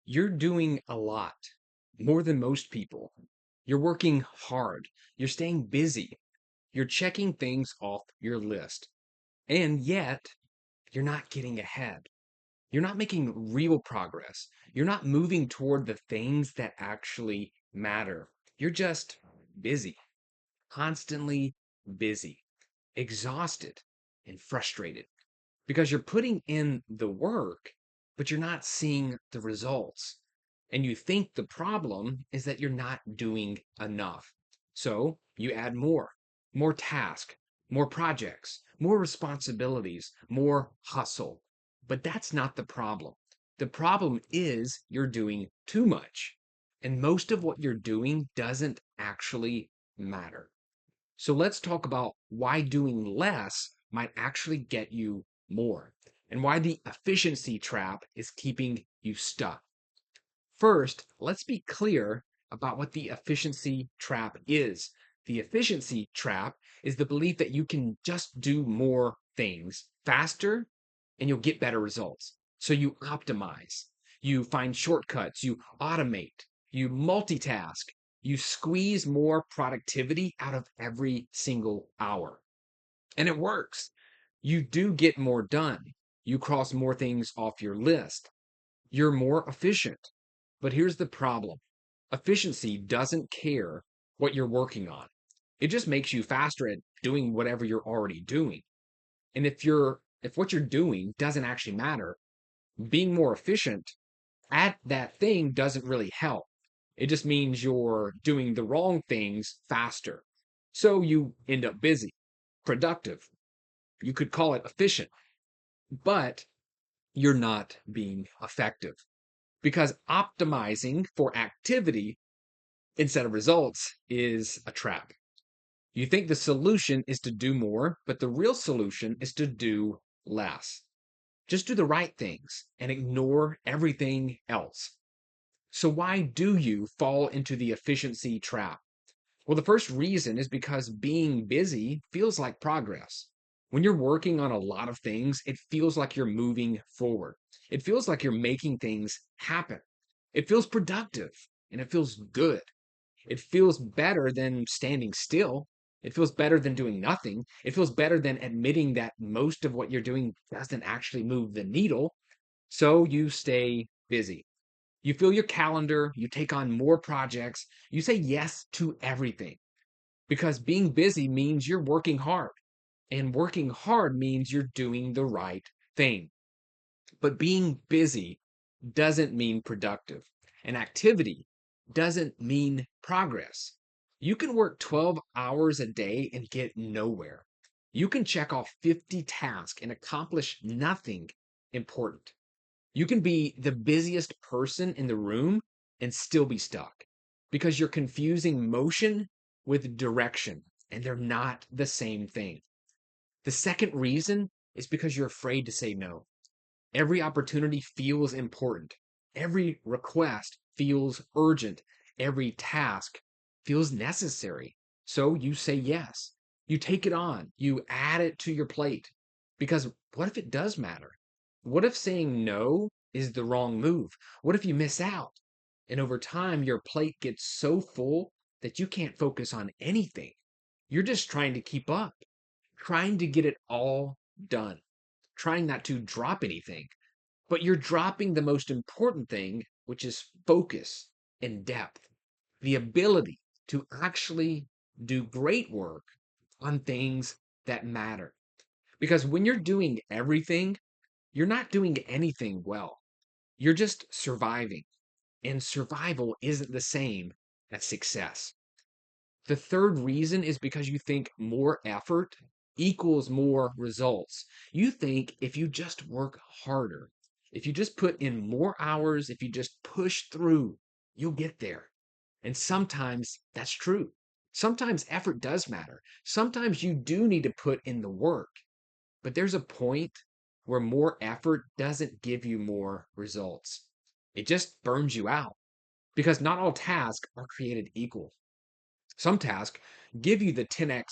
You're doing a lot, more than most people. You're working hard. You're staying busy. You're checking things off your list. And yet, you're not getting ahead. You're not making real progress. You're not moving toward the things that actually matter. You're just busy, constantly busy, exhausted, and frustrated because you're putting in the work, but you're not seeing the results. And you think the problem is that you're not doing enough. So you add more task, more projects, more responsibilities, more hustle. But that's not the problem. The problem is you're doing too much. And most of what you're doing doesn't actually matter. So let's talk about why doing less might actually get you more and why the efficiency trap is keeping you stuck. First, let's be clear about what the efficiency trap is. The efficiency trap is the belief that you can just do more things faster and you'll get better results. So you optimize, you find shortcuts, you automate, you multitask, you squeeze more productivity out of every single hour. And it works. You do get more done. You cross more things off your list. You're more efficient. But here's the problem: efficiency doesn't care what you're working on, it just makes you faster at doing whatever you're already doing. And if what you're doing doesn't actually matter, being more efficient at that thing doesn't really help. It just means you're doing the wrong things faster. So you end up busy, productive. You could call it efficient, but you're not being effective because optimizing for activity instead of results is a trap. You think the solution is to do more, but the real solution is to do less. Just do the right things and ignore everything else. So, why do you fall into the efficiency trap? Well, the first reason is because being busy feels like progress. When you're working on a lot of things, it feels like you're moving forward. It feels like you're making things happen. It feels productive and it feels good. It feels better than standing still. It feels better than doing nothing. It feels better than admitting that most of what you're doing doesn't actually move the needle. So you stay busy. You fill your calendar, you take on more projects, you say yes to everything because being busy means you're working hard, and working hard means you're doing the right thing. But being busy doesn't mean productive, and activity doesn't mean progress. You can work 12 hours a day and get nowhere. You can check off 50 tasks and accomplish nothing important. You can be the busiest person in the room and still be stuck because you're confusing motion with direction, and they're not the same thing. The second reason is because you're afraid to say no. Every opportunity feels important, every request feels urgent, every task feels necessary. So you say yes. You take it on, you add it to your plate. Because what if it does matter? What if saying no is the wrong move? What if you miss out? And over time, your plate gets so full that you can't focus on anything. You're just trying to keep up, trying to get it all done, trying not to drop anything. But you're dropping the most important thing, which is focus and depth, the ability to actually do great work on things that matter. Because when you're doing everything, you're not doing anything well. You're just surviving. And survival isn't the same as success. The third reason is because you think more effort equals more results. You think if you just work harder, if you just put in more hours, if you just push through, you'll get there. And sometimes that's true. Sometimes effort does matter. Sometimes you do need to put in the work. But there's a point where more effort doesn't give you more results. It just burns you out because not all tasks are created equal. Some tasks give you the 10x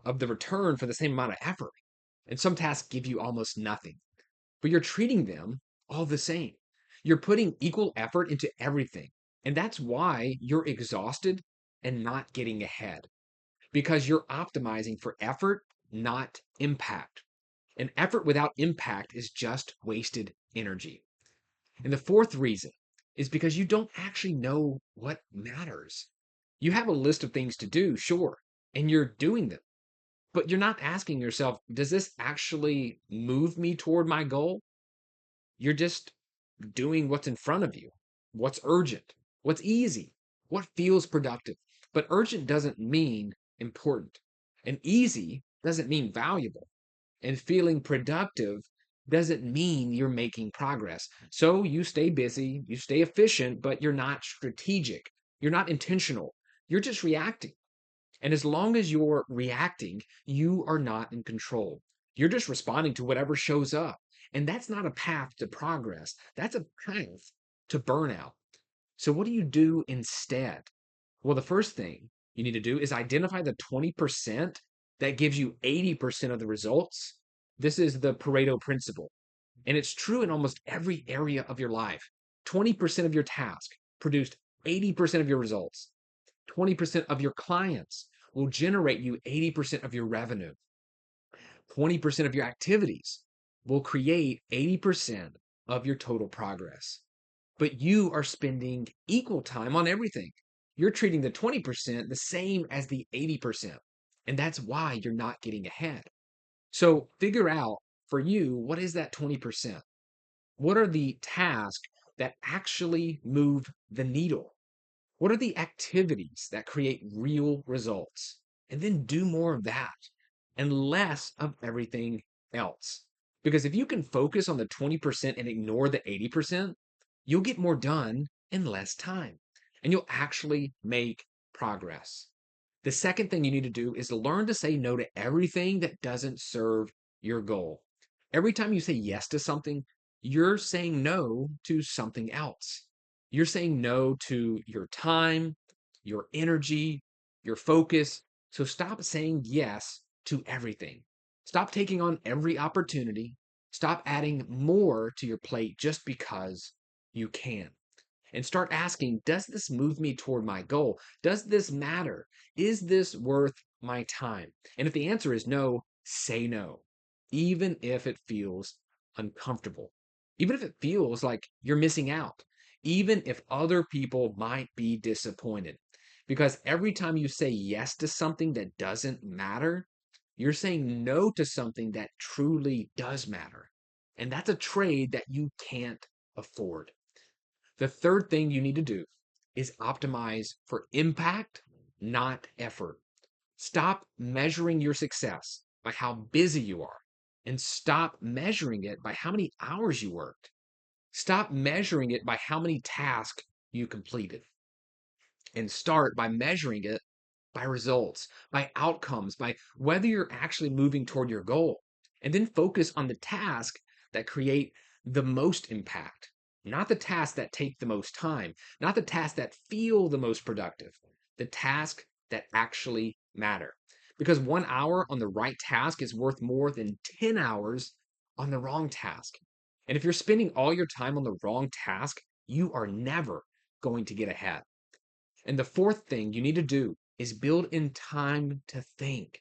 of the return for the same amount of effort, and some tasks give you almost nothing, but you're treating them all the same. You're putting equal effort into everything. And that's why you're exhausted and not getting ahead because you're optimizing for effort, not impact. And effort without impact is just wasted energy. And the fourth reason is because you don't actually know what matters. You have a list of things to do, sure, and you're doing them, but you're not asking yourself, does this actually move me toward my goal? You're just doing what's in front of you, what's urgent, what's easy, what feels productive. But urgent doesn't mean important, and easy doesn't mean valuable, and feeling productive doesn't mean you're making progress. So you stay busy, you stay efficient, but you're not strategic, you're not intentional, you're just reacting. And as long as you're reacting, you are not in control. You're just responding to whatever shows up. And that's not a path to progress. That's a path to burnout. So, what do you do instead? Well, the first thing you need to do is identify the 20% that gives you 80% of the results. This is the Pareto principle. And it's true in almost every area of your life. 20% of your task produced 80% of your results. 20% of your clients will generate you 80% of your revenue. 20% of your activities will create 80% of your total progress. But you are spending equal time on everything. You're treating the 20% the same as the 80%. And that's why you're not getting ahead. So figure out for you, what is that 20%? What are the tasks that actually move the needle? What are the activities that create real results? And then do more of that and less of everything else. Because if you can focus on the 20% and ignore the 80%, you'll get more done in less time and you'll actually make progress. The second thing you need to do is learn to say no to everything that doesn't serve your goal. Every time you say yes to something, you're saying no to something else. You're saying no to your time, your energy, your focus. So stop saying yes to everything. Stop taking on every opportunity. Stop adding more to your plate just because you can. And start asking, does this move me toward my goal? Does this matter? Is this worth my time? And if the answer is no, say no, even if it feels uncomfortable, even if it feels like you're missing out, even if other people might be disappointed. Because every time you say yes to something that doesn't matter, you're saying no to something that truly does matter. And that's a trade that you can't afford. The third thing you need to do is optimize for impact, not effort. Stop measuring your success by how busy you are and stop measuring it by how many hours you worked. Stop measuring it by how many tasks you completed and start by measuring it by results, by outcomes, by whether you're actually moving toward your goal. And then focus on the task that create the most impact, not the tasks that take the most time, not the tasks that feel the most productive, the task that actually matter. Because 1 hour on the right task is worth more than 10 hours on the wrong task. And if you're spending all your time on the wrong task, you are never going to get ahead. And the fourth thing you need to do is build in time to think.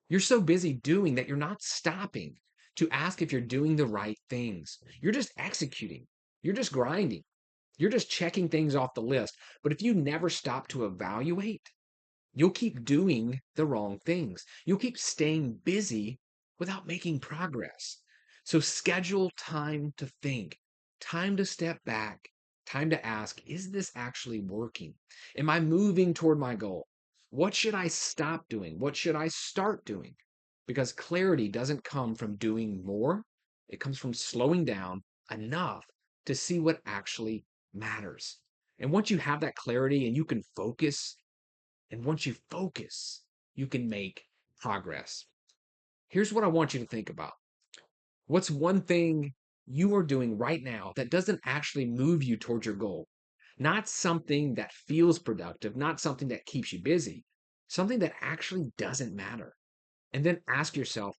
You're so busy doing that you're not stopping to ask if you're doing the right things. You're just executing, you're just grinding, you're just checking things off the list. But if you never stop to evaluate, you'll keep doing the wrong things. You'll keep staying busy without making progress. So schedule time to think, time to step back, time to ask, is this actually working? Am I moving toward my goal? What should I stop doing? What should I start doing? Because clarity doesn't come from doing more, it comes from slowing down enough to see what actually matters. And once you have that clarity and you can focus and once you focus, you can make progress. Here's what I want you to think about. What's one thing you are doing right now that doesn't actually move you towards your goal? Not something that feels productive, not something that keeps you busy, something that actually doesn't matter. And then ask yourself,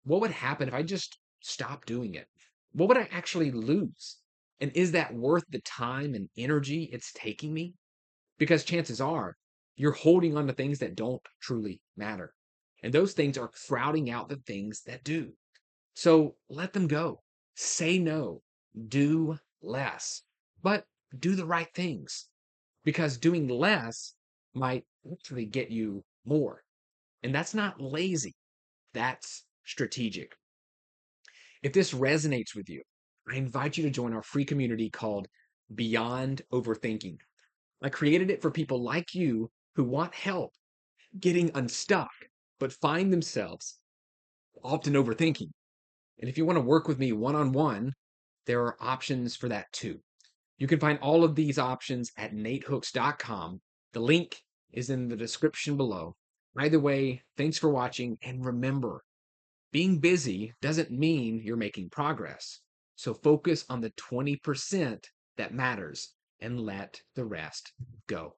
what would happen if I just stopped doing it? What would I actually lose? And is that worth the time and energy it's taking me? Because chances are you're holding on to things that don't truly matter. And those things are crowding out the things that do. So let them go. Say no. Do less. But do the right things. Because doing less might actually get you more. And that's not lazy, that's strategic. If this resonates with you, I invite you to join our free community called Beyond Overthinking. I created it for people like you who want help getting unstuck, but find themselves often overthinking. And if you want to work with me one on one, there are options for that too. You can find all of these options at natehooks.com. The link is in the description below. Either way, thanks for watching, and remember, being busy doesn't mean you're making progress. So focus on the 20% that matters and let the rest go.